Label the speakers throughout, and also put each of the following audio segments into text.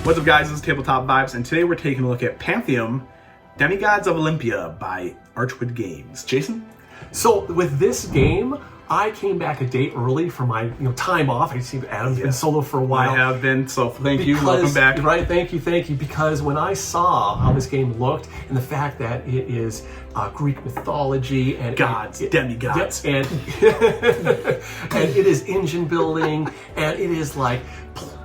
Speaker 1: What's up guys, this is Tabletop Vibes, and today we're taking a look at Pantheum Demigods of Olympia by Archwood Games. Jason?
Speaker 2: So with this game, I came back a day early for my time off. I see Adam's been solo for a while.
Speaker 1: I have been, so thank you, welcome back.
Speaker 2: Right, thank you. Because when I saw how this game looked and the fact that it is Greek mythology and
Speaker 1: gods, demigods,
Speaker 2: and and it is engine building and it is like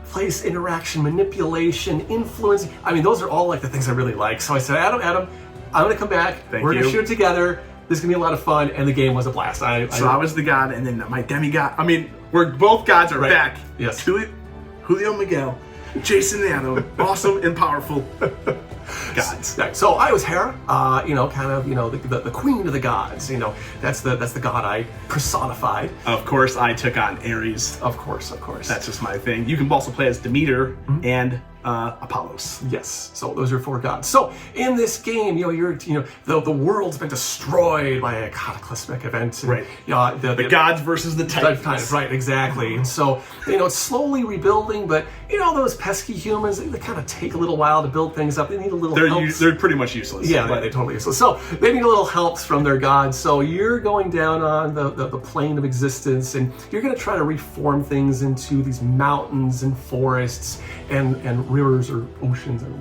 Speaker 2: place interaction, manipulation, influence. I mean, those are all like the things I really like. So I said, Adam, I'm gonna come back. We're gonna shoot it together. This is gonna be a lot of fun, and the game was a blast. I
Speaker 1: was the god, and then my demigod. I mean, we're both gods are back.
Speaker 2: Yes.
Speaker 1: Julio Miguel, Jason and Adam, awesome and powerful gods.
Speaker 2: So I was Hera, the queen of the gods. That's the god I personified.
Speaker 1: Of course, I took on Ares.
Speaker 2: Of course.
Speaker 1: That's just my thing. You can also play as Demeter and Apollos.
Speaker 2: Yes, so those are 4 gods. So in this game, the world's been destroyed by a cataclysmic event. And,
Speaker 1: right. The gods versus the Titans.
Speaker 2: Right, exactly. And so it's slowly rebuilding, but those pesky humans, they kind of take a little while to build things up. They need a little help.
Speaker 1: They're pretty much useless.
Speaker 2: Yeah, they're totally useless. So they need a little help from their gods. So you're going down on the plane of existence, and you're going to try to reform things into these mountains and forests and rivers or oceans and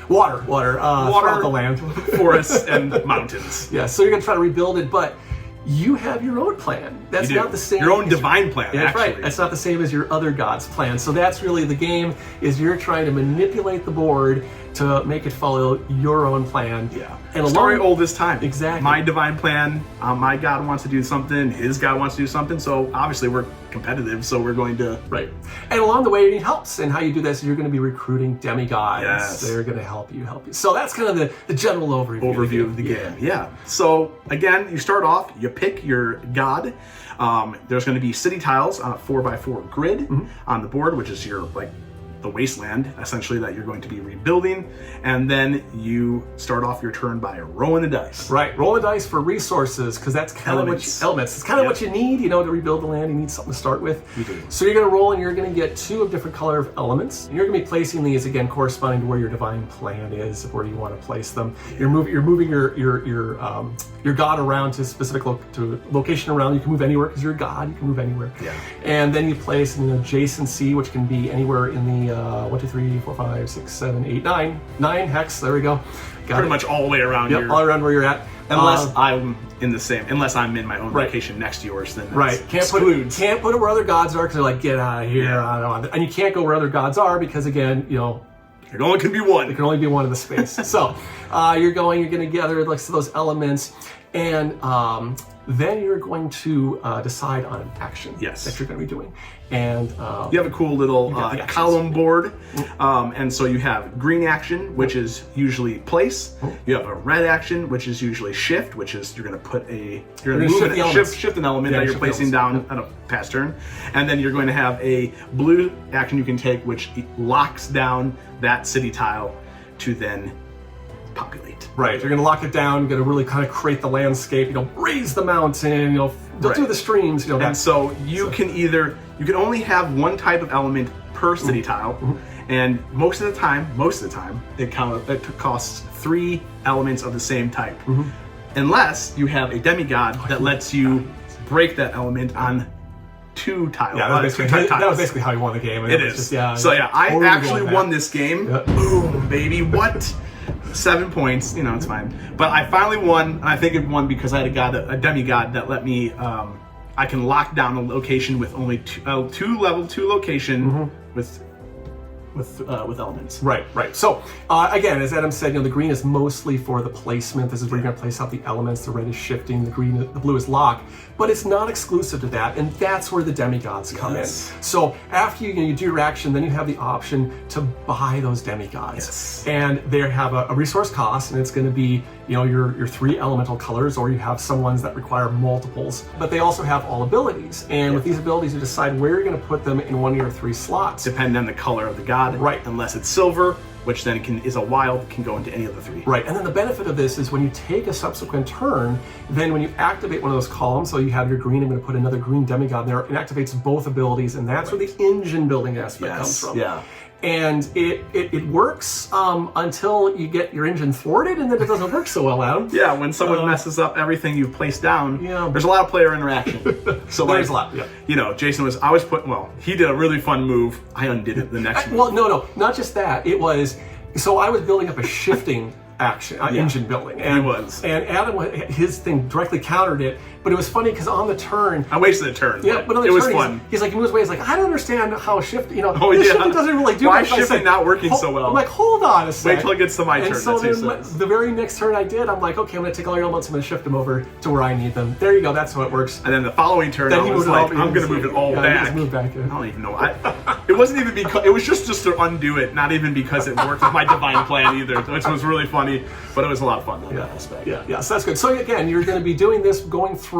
Speaker 2: water throughout the land,
Speaker 1: forests and mountains.
Speaker 2: Yeah, so you're gonna try to rebuild it, but you have your own plan. That's not the same.
Speaker 1: Your own divine plan.
Speaker 2: That's right. That's not the same as your other god's plan. So that's really the game. Is you're trying to manipulate the board to make it follow your own plan.
Speaker 1: Yeah. And story old as time.
Speaker 2: Exactly.
Speaker 1: My divine plan. My god wants to do something. His god wants to do something. So obviously we're competitive. So we're going to
Speaker 2: And along the way you need helps. And how you do this is you're going to be recruiting demigods.
Speaker 1: Yes.
Speaker 2: They're going to help you. So that's kind of the general overview
Speaker 1: of the game. Yeah. So again, you start off. You pick your god. There's going to be city tiles on a 4x4 grid on the board, which is your the wasteland essentially that you're going to be rebuilding, and then you start off your turn by rolling the dice.
Speaker 2: Right, roll the dice for resources, because that's kind of elements. It's kind of what you need, to rebuild the land. You need something to start with.
Speaker 1: You do.
Speaker 2: So you're going to roll, and you're going to get 2 of different color of elements. And you're going to be placing these again corresponding to where your divine plan is, where you want to place them. Yeah. You're moving your god around to a specific location around. You can move anywhere because you're a god. You can move anywhere.
Speaker 1: Yeah.
Speaker 2: And then you place an adjacency, which can be anywhere in the 1, 2, 3, 4, 5, 6, 7, 8, 9 hex. There we go.
Speaker 1: Pretty much all the way around.
Speaker 2: Yep, all around where you're at.
Speaker 1: Unless I'm in my own location next to yours, then
Speaker 2: can't put it where other gods are, because they're like, get out of here. Yeah. And you can't go where other gods are because again,
Speaker 1: there only can be one.
Speaker 2: There can only be one in the space. So you're going to gather those elements, and then you're going to decide on an action that you're going to be doing. And
Speaker 1: you have a cool little column board, and so you have green action, which is usually place. You have a red action, which is usually shift, which is you're going to shift an element that you're placing down on a past turn, and then you're going to have a blue action you can take, which locks down that city tile to then populate.
Speaker 2: Right, you're going to lock it down. You're going to really kind of create the landscape. Raise the mountain. Do the streams.
Speaker 1: And so you can only have one type of element per city tile, and most of the time, it costs 3 elements of the same type, unless you have a demigod that lets you break that element on 2 tiles.
Speaker 2: Yeah, that was basically how you won the game.
Speaker 1: It is. I actually won this game. Yep. Boom, baby. What? 7 points, it's fine. But I finally won, and I think it won because I had a demigod that let me, I can lock down the location with only level 2 location with elements.
Speaker 2: Right. So again, as Adam said, the green is mostly for the placement. This is where you're going to place out the elements. The red is shifting. The blue is lock. But it's not exclusive to that, and that's where the demigods come in. So after you do your action, then you have the option to buy those demigods, and they have a resource cost, and it's going to be your 3 elemental colors, or you have some ones that require multiples. But they also have all abilities, and with these abilities, you decide where you're going to put them in one of your 3 slots,
Speaker 1: depending on the color of the god. Right, unless it's silver, which then is a wild, can go into any of the 3.
Speaker 2: Right, and then the benefit of this is when you take a subsequent turn, then when you activate one of those columns, so you have your green, I'm going to put another green demigod there, it activates both abilities, and that's where the engine building aspect comes from.
Speaker 1: Yeah.
Speaker 2: And it works until you get your engine thwarted, and then it doesn't work so well, Adam.
Speaker 1: Yeah, when someone messes up everything you've placed down,
Speaker 2: Yeah.
Speaker 1: there's a lot of player interaction. So
Speaker 2: There's a lot, yeah.
Speaker 1: You know, Jason was, I was putting, well, he did a really fun move. I undid it the next move.
Speaker 2: Well, no, not just that. It was, so I was building up a shifting action, engine building. And, and Adam, his thing directly countered it, but it was funny because on the turn...
Speaker 1: I wasted a turn.
Speaker 2: Yeah, but on the
Speaker 1: it
Speaker 2: turn,
Speaker 1: was fun.
Speaker 2: He's like, he moves away, he's like, I don't understand how shift, you know,
Speaker 1: Oh,
Speaker 2: this
Speaker 1: yeah.
Speaker 2: shifting doesn't really do
Speaker 1: Why
Speaker 2: much.
Speaker 1: is shifting not working so well?
Speaker 2: I'm like, hold on a second.
Speaker 1: Wait till it gets to my turn.
Speaker 2: And so
Speaker 1: That's
Speaker 2: then the very next turn I did, I'm like, okay, I'm going to take all your elements, I'm going to shift them over to where I need them. There you go, that's how it works.
Speaker 1: And then the following turn, I was like, I'm going to move it all back.
Speaker 2: Move back
Speaker 1: I don't even know. It wasn't even because, it was just to undo it, not even because it worked with my divine plan either, which was really funny, but it was a lot of fun on that aspect.
Speaker 2: Yeah, so that's good. So again, you're going to be doing this, going through,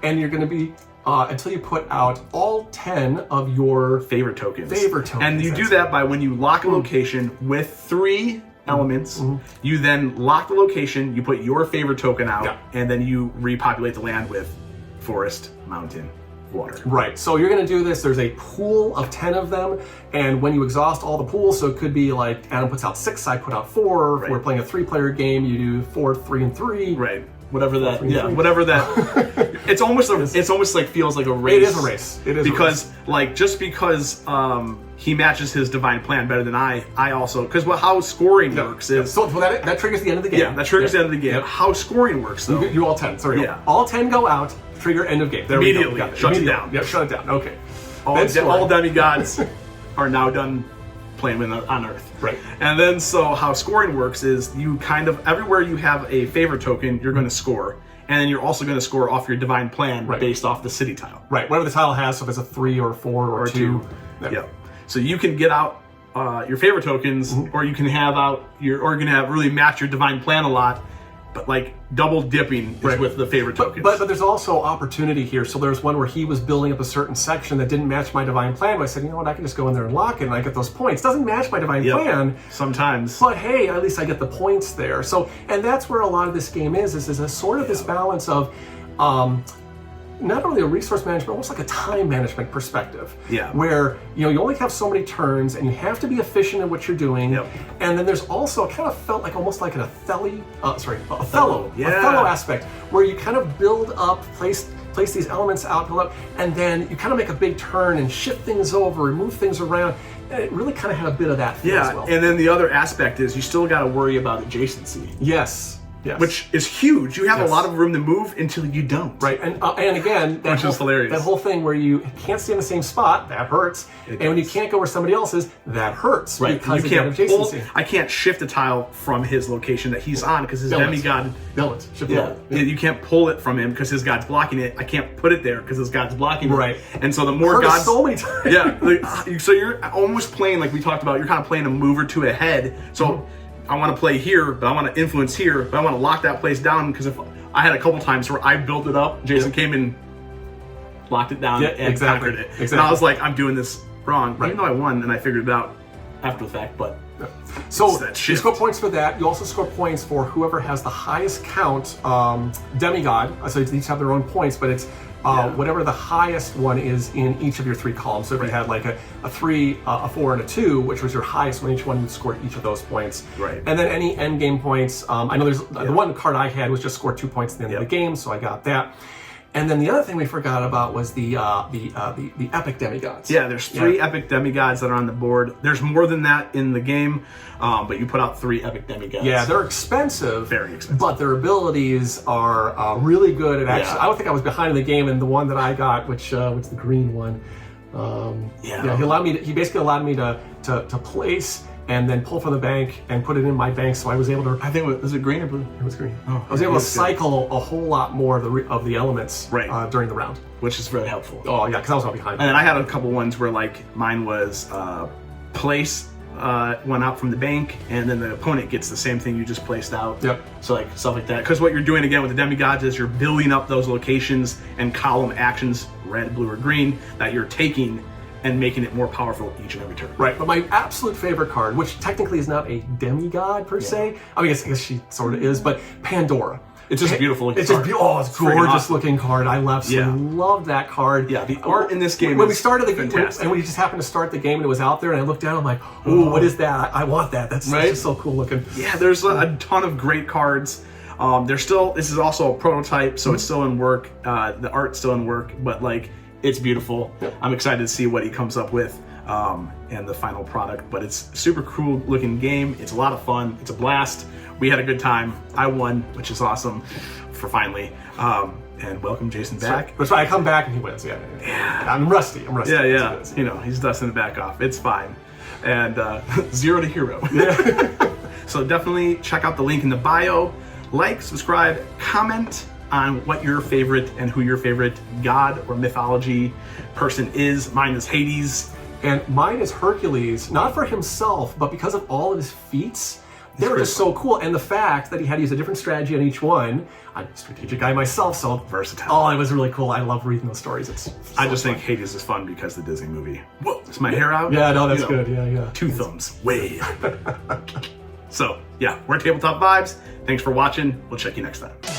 Speaker 2: and you're going to be until you put out all 10 of your
Speaker 1: favorite tokens.
Speaker 2: And
Speaker 1: you do that by when you lock a location with 3 elements, you then lock the location, you put your favorite token out, and then you repopulate the land with forest, mountain, water.
Speaker 2: Right, so you're going to do this, there's a pool of 10 of them, and when you exhaust all the pools, so it could be like Adam puts out 6, I put out 4, if we're playing a 3-player game, you do 4, 3, and 3.
Speaker 1: Right. Whatever that, whatever that. It's almost like feels like a race.
Speaker 2: It is a race. It is
Speaker 1: because like just because he matches his divine plan better than I also because how scoring works is
Speaker 2: so that triggers the end of the game.
Speaker 1: Yeah, that triggers the end of the game. How scoring works though.
Speaker 2: You all 10. Sorry. Yeah. All 10 go out. Trigger end of game. There
Speaker 1: immediately.
Speaker 2: We go.
Speaker 1: Shut it down.
Speaker 2: Yeah. Shut it down. Okay.
Speaker 1: All demigods are now done playing on Earth.
Speaker 2: Right.
Speaker 1: And then so how scoring works is you kind of everywhere you have a favorite token, you're going to score. And then you're also going to score off your divine plan based off the city tile.
Speaker 2: Right. Whatever the tile has, so if it's a 3 or 4 or 2.
Speaker 1: Yeah. So you can get out your favorite tokens, or you can have out your, or you're going to have really match your divine plan a lot. But like double dipping is with the favorite tokens.
Speaker 2: But there's also opportunity here. So there's one where he was building up a certain section that didn't match my divine plan. But I said, you know what, I can just go in there and lock it and I get those points. Doesn't match my divine plan.
Speaker 1: Sometimes.
Speaker 2: But hey, at least I get the points there. So, and that's where a lot of this game is a sort of this balance of not only a resource management, almost like a time management perspective.
Speaker 1: Yeah.
Speaker 2: Where you only have so many turns, and you have to be efficient in what you're doing.
Speaker 1: Yep.
Speaker 2: And then there's also kind of felt like almost like an Othello aspect, where you kind of build up, place these elements out, build up, and then you kind of make a big turn and shift things over, and move things around. And it really kind of had a bit of that feel as well.
Speaker 1: And then the other aspect is you still got to worry about adjacency.
Speaker 2: Yes.
Speaker 1: Which is huge. You have a lot of room to move until you don't.
Speaker 2: Right, and again,
Speaker 1: which is hilarious.
Speaker 2: That whole thing where you can't stay in the same spot, that hurts. And when you can't go where somebody else is, that hurts.
Speaker 1: Right,
Speaker 2: because
Speaker 1: you can't I can't shift a tile from his location that he's on because his demigod. You can't pull it from him because his god's blocking it. I can't put it there because his god's blocking it.
Speaker 2: Right.
Speaker 1: And so the more gods.
Speaker 2: So many times.
Speaker 1: Yeah. So you're almost playing like we talked about. You're kind of playing a move or two ahead. So. I want to play here, but I want to influence here, but I want to lock that place down because if I had a couple times where I built it up, Jason came and locked it down and conquered it. And I was like, I'm doing this wrong. Even though I won and I figured it out after the fact, but
Speaker 2: so you score points for that. You also score points for whoever has the highest count demigod. So each have their own points, but it's whatever the highest one is in each of your 3 columns. So if you had like a 3, a 4, and a 2, which was your highest one, each one would score each of those points.
Speaker 1: Right.
Speaker 2: And then any end game points. I know there's the one card I had was just score 2 points at the end of the game, so I got that. And then the other thing we forgot about was the epic demigods.
Speaker 1: Yeah, there's 3 epic demigods that are on the board. There's more than that in the game, but you put out 3 epic demigods.
Speaker 2: Yeah, they're expensive.
Speaker 1: Very expensive.
Speaker 2: But their abilities are really good at actually. I don't think I was behind in the game, and the one that I got, which the green one. He basically allowed me to place and then pull from the bank and put it in my bank, so I was able to.
Speaker 1: I think was it green or blue?
Speaker 2: It was green. I was able to cycle a whole lot more of the elements during the round,
Speaker 1: which is really helpful.
Speaker 2: Oh yeah, because I was not behind.
Speaker 1: And then I had a couple ones where like mine was place went out from the bank, and then the opponent gets the same thing you just placed out.
Speaker 2: Yep.
Speaker 1: So like stuff like that, because what you're doing again with the demigods is you're building up those locations and column actions, red, blue, or green, that you're taking and making it more powerful each and every turn.
Speaker 2: Right, but my absolute favorite card, which technically is not a demigod per se, I mean, I guess she sort of is, but Pandora.
Speaker 1: It's just a beautiful looking
Speaker 2: It's
Speaker 1: card.
Speaker 2: just it's
Speaker 1: friggin'
Speaker 2: gorgeous
Speaker 1: awesome.
Speaker 2: looking card. I absolutely love that card.
Speaker 1: Yeah, the art in this game
Speaker 2: when we
Speaker 1: is
Speaker 2: started the game,
Speaker 1: fantastic.
Speaker 2: and we just happened to start the game and it was out there, and I looked down, I'm like, oh, what is that? I want that. That's just so cool looking.
Speaker 1: Yeah, there's a ton of great cards. This is also a prototype, so it's still in work. The art's still in work, but like, it's beautiful.
Speaker 2: Yep.
Speaker 1: I'm excited to see what he comes up with and the final product. But it's a super cool looking game. It's a lot of fun. It's a blast. We had a good time. I won, which is awesome for finally. And welcome Jason back.
Speaker 2: That's right. I come back and he wins. Yeah. I'm rusty.
Speaker 1: Yeah. You know, he's dusting it back off. It's fine. And 0 to hero.
Speaker 2: Yeah.
Speaker 1: So definitely check out the link in the bio. Like, subscribe, comment on what your favorite and who your favorite god or mythology person is. Mine is Hades.
Speaker 2: And mine is Hercules, not for himself, but because of all of his feats. They were just so cool. And the fact that he had to use a different strategy on each one. I'm a strategic guy myself, so
Speaker 1: versatile.
Speaker 2: Oh, it was really cool. I love reading those stories.
Speaker 1: I just think Hades is fun because of the Disney movie. Whoa, is my hair out?
Speaker 2: Yeah, no, that's good. Yeah.
Speaker 1: 2 thumbs. Way. So, yeah, we're Tabletop Vibes. Thanks for watching. We'll check you next time.